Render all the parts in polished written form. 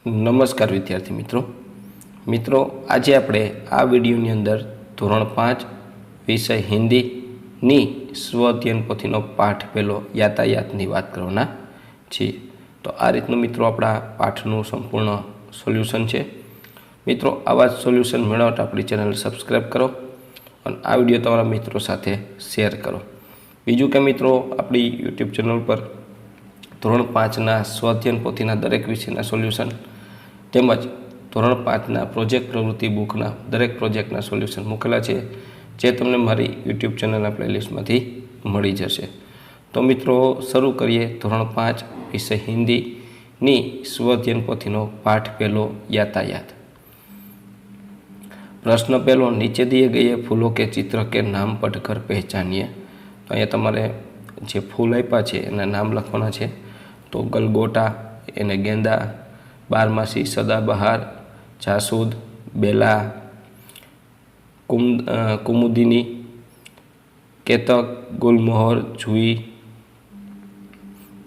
નમસ્કાર વિદ્યાર્થી મિત્રો આજે આપણે આ વિડીયોની અંદર ધોરણ 5 વિષય હિન્દીની સ્વ અધ્યયન પોથીનો પાઠ પહેલો યાતાયાતની વાત કરવાના છીએ। તો આ રીતનું મિત્રો આપણા પાઠનું સંપૂર્ણ સોલ્યુશન છે। મિત્રો આવા જ સોલ્યુશન મેળવવા આપણી ચેનલ સબસ્ક્રાઈબ કરો અને આ વિડીયો તમારા મિત્રો સાથે શેર કરો। બીજું કે મિત્રો આપણી યુટ્યુબ ચેનલ પર ધોરણ 5ના સ્વ અધ્યયન પોથીના દરેક વિષયના સોલ્યુશન તેમજ ધોરણ 5ના પ્રોજેક્ટ પ્રવૃત્તિ બુકના દરેક પ્રોજેક્ટના સોલ્યુશન મૂકેલા છે, જે તમને મારી યુટ્યુબ ચેનલના પ્લેલિસ્ટમાંથી મળી જશે। તો મિત્રો શરૂ કરીએ ધોરણ 5 વિષય હિન્દીની સ્વ અધ્યયન પોથીનો પાઠ પહેલો યાતાયાત। प्रश्न पहलो, नीचे दिए गए फूलों के चित्र के नाम पढ़कर पहचानिए। तो अँ तमारे जे फूल आप्या छे एना नाम लखवाना छे। तो गलगोटा एने गेंदा, बारमासी सदाबहार, जासूद, बेला, कुमुदिनी, केतक, गुलमोहर, जूई,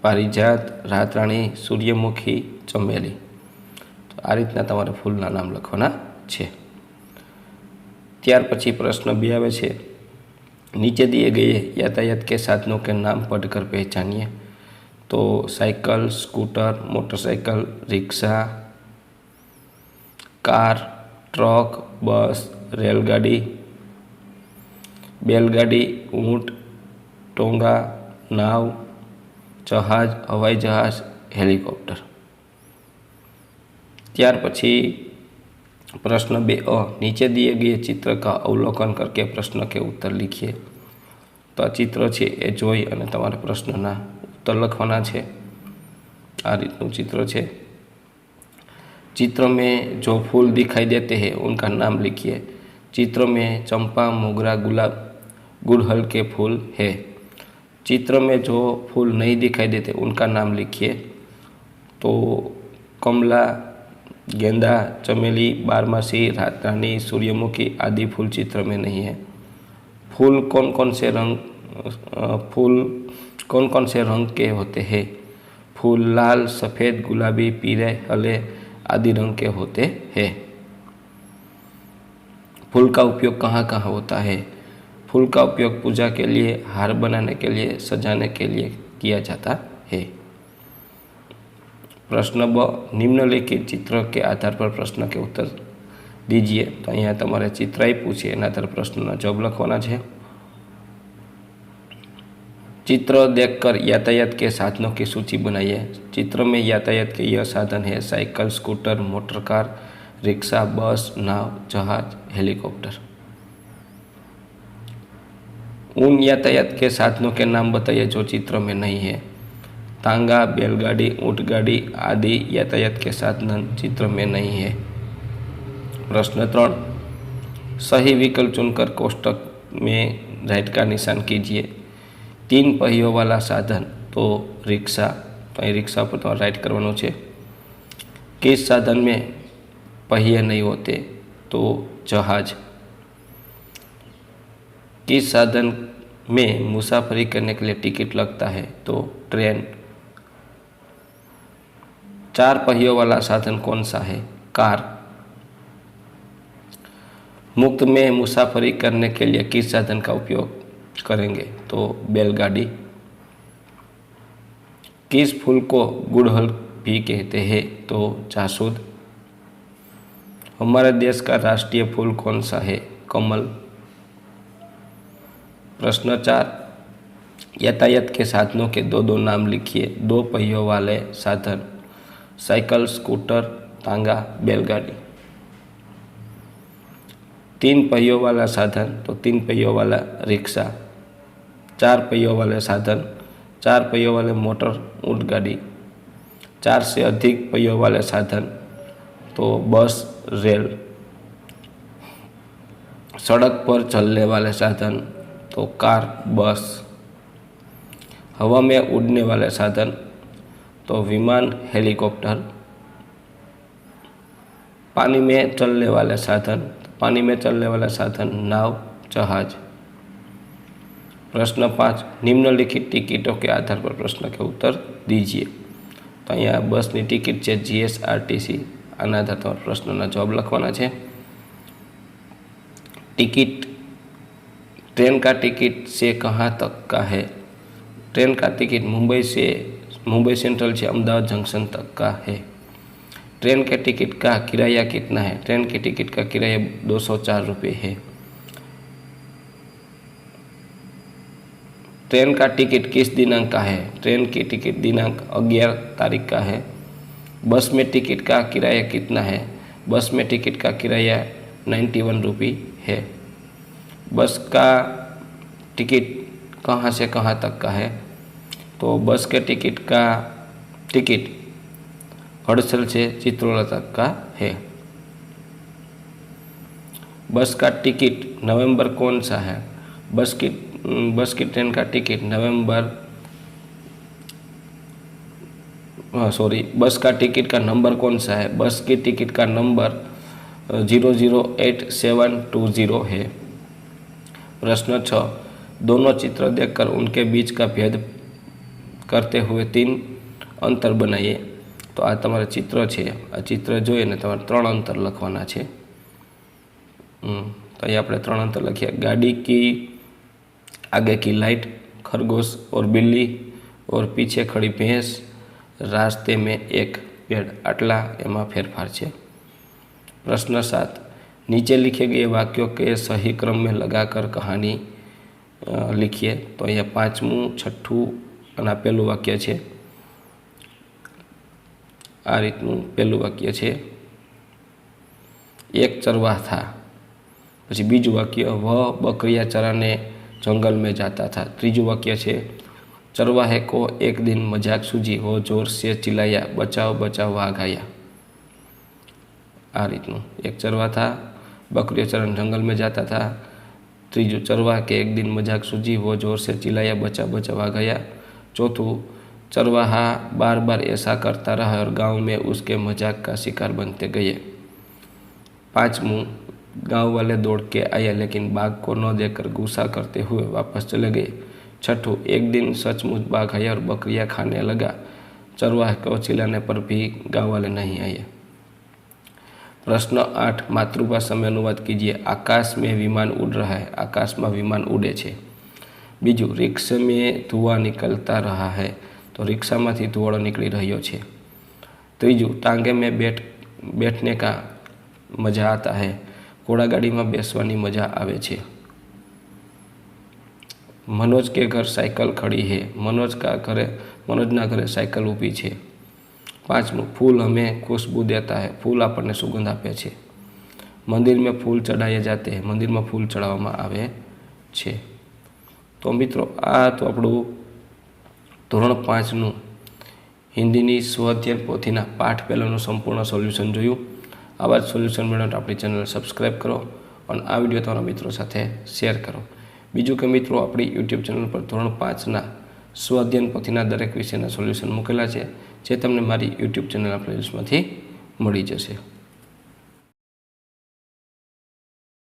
पारिजात, रातराणी, सूर्यमुखी, चमेली। तो आ रीतना तमारे फूलना नाम लखवाना छे। त्यार पछी प्रश्न 2 आवे छे, नीचे दिए गए यातायात के साधनों के नाम पढ़कर पहचानिए। तो cycle, scooter, motorcycle, rickshaw, car, truck, बस, रेलगाड़ी, बैलगाड़ी, ऊँट, टोंगा, नाव, जहाज, हवाई जहाज, हेलिकॉप्टर। त्यार पछी प्रश्न 2 नीचे दिए गए चित्र का अवलोकन करके प्रश्न के उत्तर लिखिए। तो आ चित्र है ए जोई अने तमारे प्रश्नना उत्तर लखवाना है। आ रीतनु चित्र है। चित्र में जो फूल दिखाई देते हैं उनका नाम लिखिए। चित्र में चंपा, मोगरा, गुलाब, गुड़हल के फूल है। चित्र में जो फूल नहीं दिखाई देते उनका नाम लिखिए। तो कमला, गेंदा, चमेली, बारमासी, रातरानी, सूर्यमुखी आदि फूल चित्र में नहीं है। फूल कौन कौन से रंग के होते हैं? फूल लाल, सफ़ेद, गुलाबी, पीले, हरे आदि रंग के होते हैं। फूल का उपयोग कहाँ कहाँ होता है? फूल का उपयोग पूजा के लिए, हार बनाने के लिए, सजाने के लिए किया जाता है। प्रश्न 2 निम्नलिखित चित्र के आधार पर प्रश्न के उत्तर दीजिए। तो अँ तमारे चित्र ही पूछे एना आधार प्रश्न जवाब लखवाना है। चित्र देखकर यातायात के साधनों की सूची बनाइए। चित्र में यातायात के यह साधन है cycle, scooter, motor car, rickshaw, बस, नाव, जहाज, हेलीकॉप्टर। उन यातायात के साधनों के नाम बताइए जो चित्र में नहीं है। तांगा, बैलगाड़ी, ऊँटगाड़ी आदि यातायात के साधन चित्र में नहीं है। प्रश्न 3 सही विकल्प चुनकर कोष्टक में राइट का निशान कीजिए। 3 पहियों वाला साधन तो रिक्शा। तो अँ रिक्शा पर तो राइट करवानो छे। किस साधन में पहिए नहीं होते? तो जहाज। किस साधन में मुसाफरी करने के लिए टिकट लगता है? तो ट्रेन। 4 पहियों वाला साधन कौन सा है? कार। मुफ्त में मुसाफरी करने के लिए किस साधन का उपयोग करेंगे? तो बैलगाड़ी। किस फूल को गुड़हल भी कहते हैं? तो जासूद। हमारे देश का राष्ट्रीय फूल कौन सा है? कमल। प्रश्न 4 यातायात के साधनों के 2 नाम लिखिए। 2 पहियों वाले साधन साइकिल, स्कूटर, तांगा, बैलगाड़ी। 3 पहियों वाला साधन तो 3 पहियों वाला रिक्शा। 4 पहियों वाले साधन 4 पहियों वाले मोटर ऊँटगाड़ी। 4 से अधिक पहियों वाले साधन तो बस, रेल। सड़क पर चलने वाले साधन तो कार, बस। हवा में उड़ने वाले साधन तो विमान, हेलीकॉप्टर। पानी में चलने वाले साधन नाव, जहाज। प्रश्न 5 निम्नलिखित टिकटों के आधार पर प्रश्न के उत्तर दीजिए। તો અહીંયા બસની ટિકિટ છે GSRTC। આના આધારે તમારા પ્રશ્નના જવાબ લખવાના છે। टिकट, ट्रेन का टिकट से कहाँ तक का है? ट्रेन का टिकट मुंबई सेंट्रल से अहमदाबाद जंक्शन तक का है। ट्रेन के टिकट का किराया कितना है? ट्रेन की टिकट का किराया 204 रुपये है। ट्रेन का टिकट किस दिनांक का है? ट्रेन की टिकट दिनांक 11 तारीख का है। बस में टिकट का किराया कितना है? बस में टिकट का किराया 91 रुपये है। बस का टिकट कहाँ से कहाँ तक का है? तो बस के टिकट का टिकट हड़सल से चित्रोला तक का है। बस का टिकट नवंबर कौन सा है? बस की ट्रेन का टिकट बस का टिकट का नंबर कौन सा है? बस की टिकट का नंबर 008720 है। प्रश्न 6, दोनों चित्र देखकर उनके बीच का भेद करते हुए 3 अंतर बनाइए। तो आ तमारे चित्र है, आ चित्र जोईने तमारे 3 अंतर लखवाना है। तो अहीं आपणे 3 अंतर लखीए। गाड़ी की आगे की लाइट, खरगोश और बिल्ली और पीछे खड़ी भैंस, रास्ते में एक पेड़, आटला एमां फेरफार छे। प्रश्न 7, नीचे लिखे गए वाक्यों के सही क्रम में लगाकर कहानी लिखिए। तो अहीं 5मुं, 6ठुं अने पहेलुं वाक्य है। आ रीतनुं पहेलुं वाक्य है, एक चरवाह था। पछी बीजुं वाक्य, वह बकरियां चराने जंगल में जाता था। त्रीजुं वाक्य है, चरवाहे को एक दिन मजाक सूझी, वो जोर से चिल्लाया, बचाओ बचाओ वाघ आया। आ रीतनुं, एक चरवाह था, बकरियां चराने जंगल में जाता था। त्रीजू, चरवाह के एक दिन मजाक सूझी, वो जोर से चिल्लाया, बचा बचा वाघ आया। चौथुं, चरवाहा बार बार ऐसा करता रहा और गांव में उसके मजाक का शिकार बनते गए। 5मुं, गांव वाले दौड़ के आए लेकिन बाघ को न देखकर गुस्सा करते हुए वापस चले गए। 6ठुं, एक दिन सचमुच बाघ आया और बकरियां खाने लगा। चरवाहे को चिल्लाने पर भी गांव वाले नहीं आए। प्रश्न 8, मातृभाषा में अनुवाद कीजिए। आकाश में विमान उड़ रहा है, आकाश में विमान उड़े छे। बीजू, रिक्शा में धुआं निकलता रहा है, तो रिक्शा में धुआड़ो निकली रह्यो छे। तीजू, टांगे में बैठने का मजा आता है, घोड़ागाड़ी में बेसवानी मजा आवे छे। मनोज के घर साइकिल खड़ी है, मनोजना घरे साइकिल ऊभी छे। 5मुं, फूल हमें खुशबू देता है, फूल आपने सुगंध आपे छे। मंदिर में फूल चढ़ाए जाते हैं, मंदिर में फूल चढ़ाववामां आवे छे। तो मित्रों, आ तो आपणुं धोरण 5 हिंदी स्वाध्याय पोथीना पाठ पहेलानुं संपूर्ण सोल्यूशन जोयुं। आवा ज सोल्यूशन मेळवવા आपणी चेनल सब्सक्राइब करो और आ विडियो तमारा मित्रों साथे शेर करो। बीजું કે मित्रों, अपनी यूट्यूब चेनल पर धोरण 5 स्वाध्याय पोथीना दरेक विषयना सोल्यूशन मूकेला है, जे तमने मारी यूट्यूब चेनल प्लेलिस्टमांथी मळी जशे।